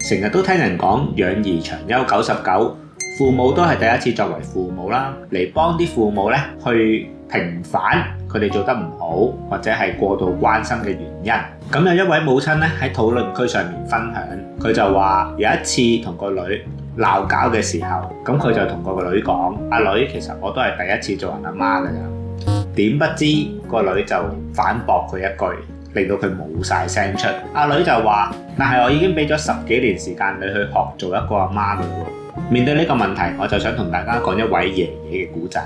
成日都聽人講養兒長憂99，父母都係第一次作為父母啦，嚟幫啲父母咧去平反佢哋做得唔好或者係過度關心嘅原因。咁有一位母親咧喺討論區上面分享，佢就話有一次同個女鬧交嘅時候，咁佢就同個女講：阿女，其實我都係第一次做人阿媽㗎咋。點不知個女就反駁佢一句，令到佢冇晒聲出。阿女就話：但係我已經俾咗10幾年時間你去學做一個阿媽㗎喎。面對呢個問題，我就想同大家講一位爺爺嘅故仔。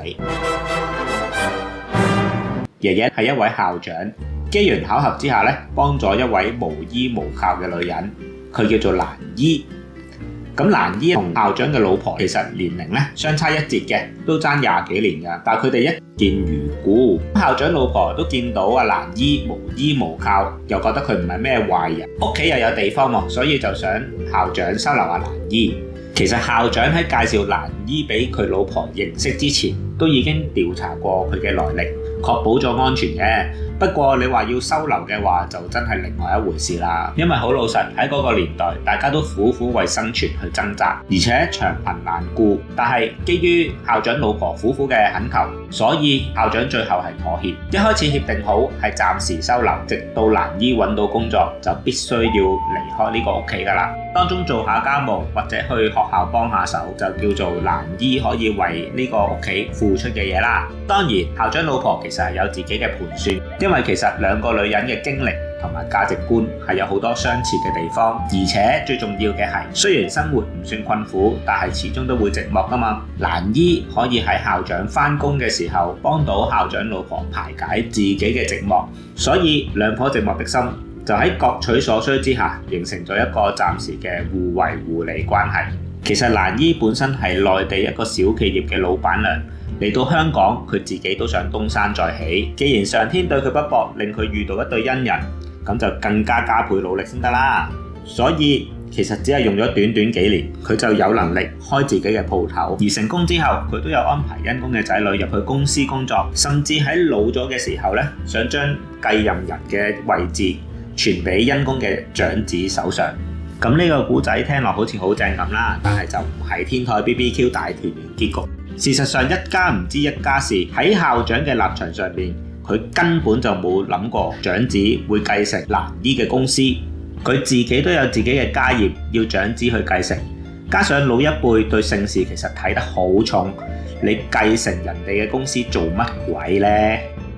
爺爺係一位校長，機緣巧合之下咧，幫咗一位無依無靠嘅女人，佢叫做蘭姨。咁蘭姨同校長嘅老婆其實年齡咧相差一截嘅，都爭20幾年㗎，但係佢哋一見如故。校長老婆都見到阿蘭姨無依無靠，又覺得佢唔係咩壞人，屋企又有地方喎，所以就想校長收留阿蘭姨。其實校長喺介紹蘭姨俾佢老婆認識之前，都已經調查過佢嘅來歷，確保咗安全嘅。不過你話要收留嘅話，就真係另外一回事啦。因為好老實，喺嗰個年代，大家都苦苦為生存去掙扎，而且長貧難顧。但係基於校長老婆苦苦嘅懇求，所以校長最後係妥協。一開始協定好係暫時收留，直到蘭姨揾到工作，就必須要離開呢個屋企㗎啦。當中做下家務或者去學校幫下手，就叫做蘭姨可以為呢個屋企付出嘅嘢啦。當然，校長老婆其實係有自己嘅盤算，因為其實兩個女人嘅經歷同埋價值觀係有好多相似嘅地方，而且最重要嘅係，雖然生活唔算困苦，但係始終都會寂寞㗎嘛。蘭姨可以喺校長返工嘅時候幫到校長老婆排解自己嘅寂寞，所以兩顆寂寞的心就喺各取所需之下，形成咗一個暫時嘅互惠互利關係。其實蘭姨本身係內地一個小企業嘅老闆娘，嚟到香港佢自己都想東山再起。既然上天對佢不薄，令佢遇到一對恩人，咁就更加加倍努力先得啦。所以其實只係用咗短短幾年，佢就有能力開自己嘅鋪頭。而成功之後，佢都有安排恩公嘅仔女入去公司工作，甚至喺老咗嘅時候咧，想將繼任人嘅位置傳俾恩公嘅長子手上。咁呢個故仔聽落好似好正咁啦，但係就唔係天台 BBQ 大團圓結局。事實上，一家唔知一家事，喺校長嘅立場上面，佢根本就冇諗過長子會繼承蘭姨嘅公司，佢自己都有自己嘅家業要長子去繼承。加上老一輩對姓氏其實睇得好重，你繼承人哋嘅公司做乜鬼呢？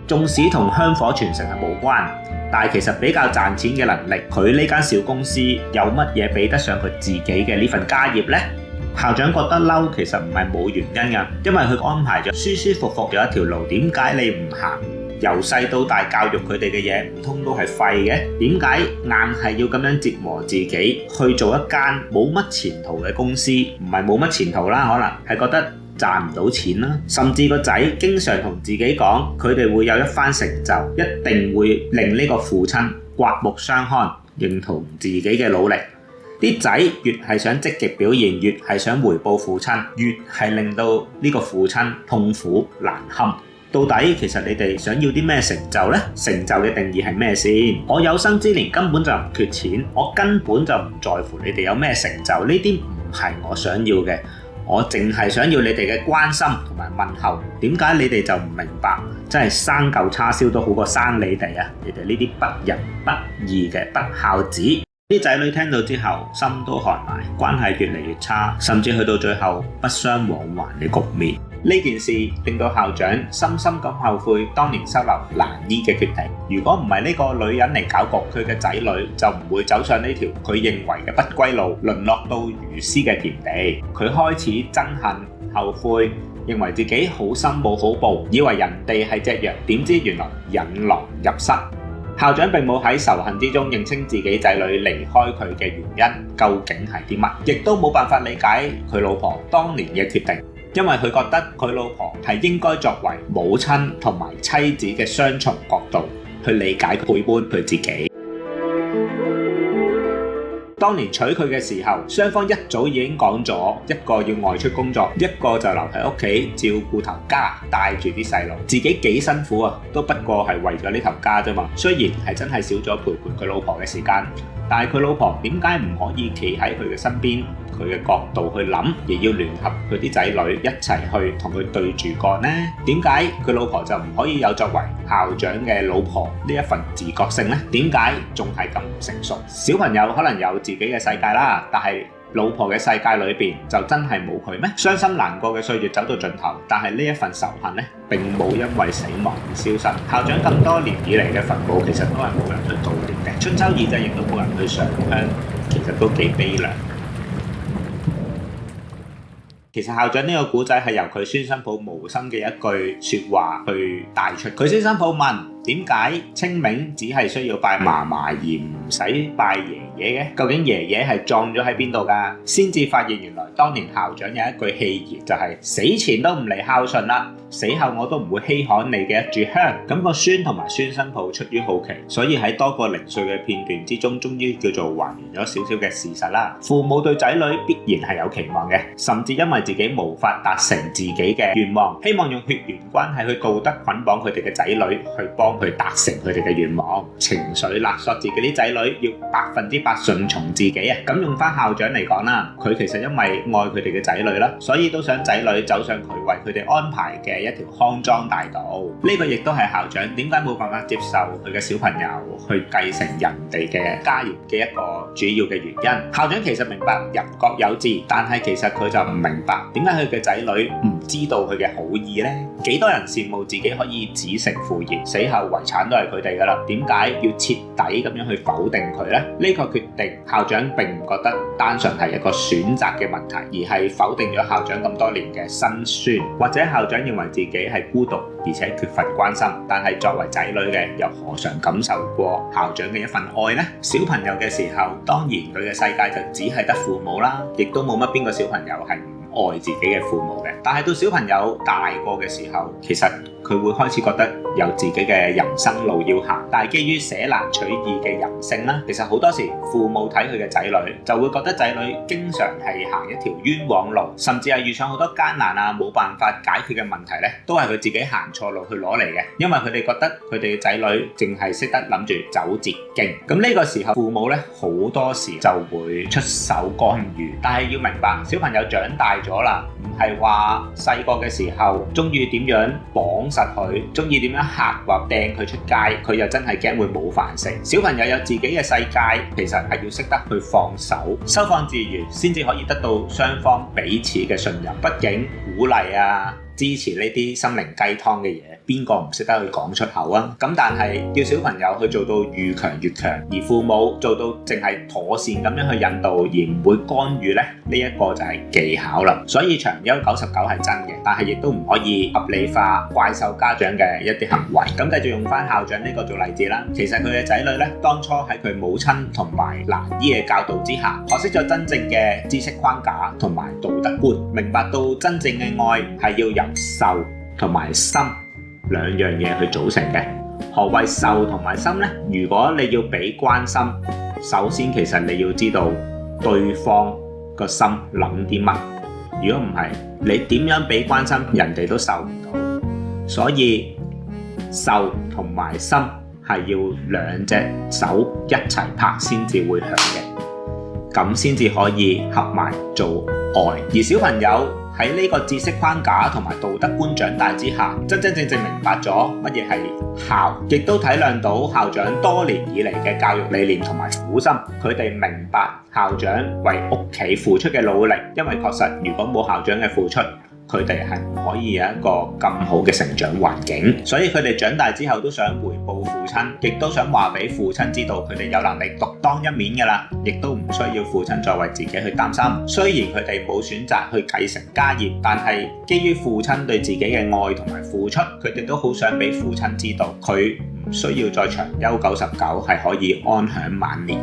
縱使同香火傳承係無關，但係其實比較賺錢嘅能力，佢呢間小公司有乜嘢比得上佢自己嘅呢份家業呢？校長覺得嬲，其實唔係冇原因㗎，因為佢安排咗舒舒服服有一條路，點解你唔行？由細到大教育佢哋嘅嘢，唔通都係廢嘅？點解硬係要咁樣折磨自己去做一間冇乜前途嘅公司？唔係冇乜前途啦，可能係覺得賺唔到錢啦，甚至個仔經常同自己講，佢哋會有一番成就，一定會令呢個父親刮目相看，認同自己嘅努力。啲仔越係想積極表現，越係想回報父親，越係令到呢個父親痛苦難堪。到底其實你哋想要啲咩成就呢？成就嘅定義係咩先？我有生之年根本就唔缺錢，我根本就唔在乎你哋有咩成就，呢啲唔係我想要嘅。我淨係想要你哋嘅關心同埋問候。點解你哋就唔明白？真係生嚿叉燒都好過生你哋啊！你哋呢啲不仁不義嘅不孝子。啲仔女聽到之後心都寒埋，關係越嚟越差，甚至去到最後不相往還嘅局面。呢件事令到校長深深咁後悔當年收留蘭姨嘅決定。如果唔係呢個女人嚟搞局，佢嘅仔女就唔會走上呢條佢認為嘅不歸路，淪落到如斯嘅田地。佢開始憎恨、後悔，認為自己好心冇好報，以為人哋係隻羊，點知原來引狼入室。校長並冇喺仇恨之中認清自己仔女離開佢嘅原因究竟係啲乜，亦都冇辦法理解佢老婆當年嘅決定，因為佢覺得佢老婆係應該作為母親同埋妻子嘅雙重角度去理解陪伴佢自己。當年娶佢嘅時候，雙方一早已經講咗，一個要外出工作，一個就留喺屋企照顧頭家，帶住啲細路。自己幾辛苦啊，都不過係為咗呢頭家啫嘛。雖然係真係少咗陪伴佢老婆嘅時間，但係佢老婆點解唔可以企喺佢嘅身邊，佢嘅角度去諗，而要聯合佢啲仔女一齊去同佢對住幹呢？點解佢老婆就唔可以有作為校長嘅老婆呢一份自覺性呢？點解仲係咁唔成熟？小朋友可能有自己嘅世界啦，但係老婆嘅世界裏邊就真係冇佢咩？傷心難過嘅歲月走到盡頭，但係呢一份仇恨呢，並冇因為死亡而消失。校長咁多年以嚟嘅墳墓，其實都係冇人去悼念嘅。春秋二祭亦都冇人去上香，其實都幾悲涼。其實校長呢個古仔係由佢孫新抱無心嘅一句說話去帶出。佢孫新抱問：點解清明只係需要拜嫲嫲而唔使拜爺爺嘅？究竟爺爺係葬咗喺邊度㗎？先至發現原來當年校長有一句戲言，就係死前都唔嚟孝順啦，死後我都唔會稀罕你嘅一炷香。咁個孫同埋孫新抱出於好奇，所以喺多個零碎嘅片段之中，終於叫做還原咗少少嘅事實啦。父母對仔女必然係有期望嘅，甚至因為自己無法達成自己嘅願望，希望用血緣關係去道德捆綁佢哋嘅仔女，去幫佢達成佢哋嘅願望，情緒勒索自己啲仔女要100%順從自己啊！咁用翻校長嚟講啦，佢其實因為愛佢哋嘅仔女啦，所以都想仔女走上佢為佢哋安排嘅一條康莊大道。呢個亦都係校長點解冇辦法接受佢嘅小朋友去繼承人哋嘅家業嘅一個主要嘅原因。校長其實明白人各有志，但係其實佢就唔明白點解佢嘅仔女唔知道佢嘅好意呢？幾多人羨慕自己可以子承父業，死後遺產都係佢哋噶啦，點解要徹底咁樣去否定佢呢？呢個決定校長並唔覺得單純係一個選擇嘅問題，而係否定咗校長咁多年嘅辛酸，或者校長認為自己係孤獨而且缺乏關心，但係作為仔女嘅又何嘗感受過校長嘅一份愛呢？小朋友嘅時候，當然佢嘅世界就只係得父母啦，亦都冇乜邊個小朋友係唔愛自己嘅父母嘅。但係到小朋友大個嘅時候，其實佢會開始覺得有自己嘅人生路要行，但係基於捨難取易嘅人性啦，其實好多時父母睇佢嘅仔女就會覺得仔女經常係行一條冤枉路，甚至係遇上好多艱難啊冇辦法解決嘅問題咧，都係佢自己行錯路去攞嚟嘅，因為佢哋覺得佢哋嘅仔女淨係識得諗住走捷徑。咁呢個時候父母咧好多時就會出手干預，但係要明白小朋友長大咗啦，唔係話細個嘅時候中意點樣綁實佢，中意點樣嚇或掟佢出街，佢又真係驚會冇飯食。小朋友有自己嘅世界，其實係要識得去放手，收放自如，先至可以得到雙方彼此嘅信任。畢竟鼓勵啊、支持呢啲心靈雞湯嘅嘢，邊個唔識得去講出口啊？咁但係要小朋友去做到越強越強，而父母做到淨係妥善咁樣去引導，而唔會干預咧，呢一個就係技巧啦。所以長憂99係真嘅，但係亦都唔可以合理化怪獸家長嘅一啲行為。咁繼續用翻校長呢個做例子啦。其實佢嘅仔女咧，當初喺佢母親同埋蘭姨嘅教導之下，學識咗真正嘅知識框架同埋道德觀，明白到真正嘅愛係要由受同埋心兩樣嘢去組成嘅。何謂受同埋心呢？如果你要俾關心，首先其實你要知道對方個心諗啲乜。如果唔係，你點樣俾關心，人哋都受唔到。所以受同埋心係要兩隻手一齊拍先至會響嘅，咁先至可以合埋做愛。而小朋友喺呢個知識框架同埋道德觀長大之下，真正明白咗乜嘢係孝，亦都體諒到校長多年以嚟嘅教育理念同埋苦心。佢哋明白校長為屋企付出嘅努力，因為確實如果冇校長嘅付出，佢哋係唔可以有一個咁好嘅成長環境。所以佢哋長大之後都想回報父親，亦都想話俾父親知道佢哋有能力獨當一面㗎啦，亦都唔需要父親再為自己去擔心。雖然佢哋冇選擇去繼承家業，但係基於父親對自己嘅愛同埋付出，佢哋都好想俾父親知道，佢唔需要再長憂99，係可以安享晚年。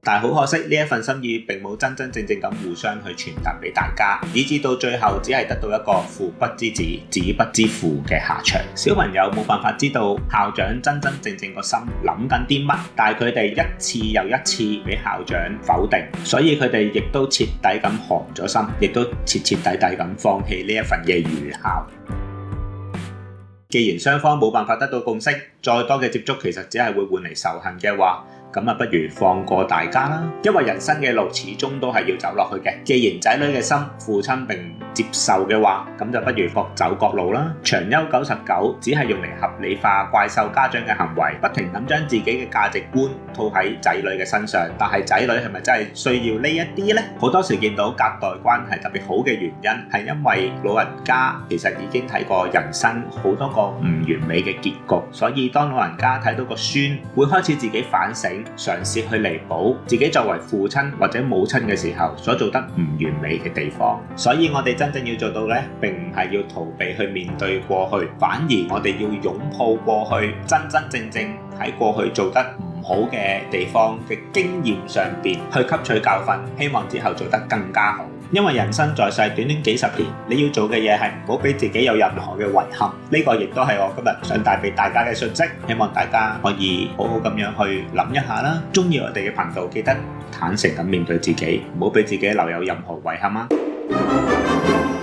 但係好可惜，呢一份心意並冇真正咁互相去傳達俾大家，以至到最後只係得到一個父不知子，子不知父嘅下場。小朋友冇辦法知道校長真正個心諗緊啲乜，但係佢哋一次又一次俾校長否定，所以佢哋亦都徹底咁寒咗心，亦都徹底咁放棄呢一份嘅愚孝。既然雙方冇辦法得到共識，再多嘅接觸其實只係會換嚟仇恨嘅話，咁啊不如放過大家啦。因為人生嘅路始終都係要走落去嘅。既然仔女嘅心父親並唔接受嘅話，咁就不如各走各路啦。長憂99只係用嚟合理化怪獸家長嘅行為，不停咁將自己嘅價值觀套喺仔女嘅身上。但係仔女係咪真係需要呢一啲呢？好多時見到隔代關係特別好嘅原因，係因為老人家其實已經睇過人生好多個唔完美嘅結局，所以當老人家睇到個孫會開始自己反省，嘗試去彌補自己作為父親或者母親嘅時候所做得唔完美嘅地方。所以我哋真正要做到呢，並唔係要逃避去面對過去，反而我哋要擁抱過去，真真正正喺過去做得唔好嘅地方嘅經驗上邊去吸取教訓，希望之後做得更加好。因為人生在世短短幾十年，你要做嘅嘢係唔好俾自己有任何嘅遺憾。呢個亦都係我今日想帶俾大家嘅訊息，希望大家可以好好咁樣去諗一下啦。鍾意我哋嘅頻道，記得坦誠咁面對自己，唔好俾自己留有任何遺憾啊！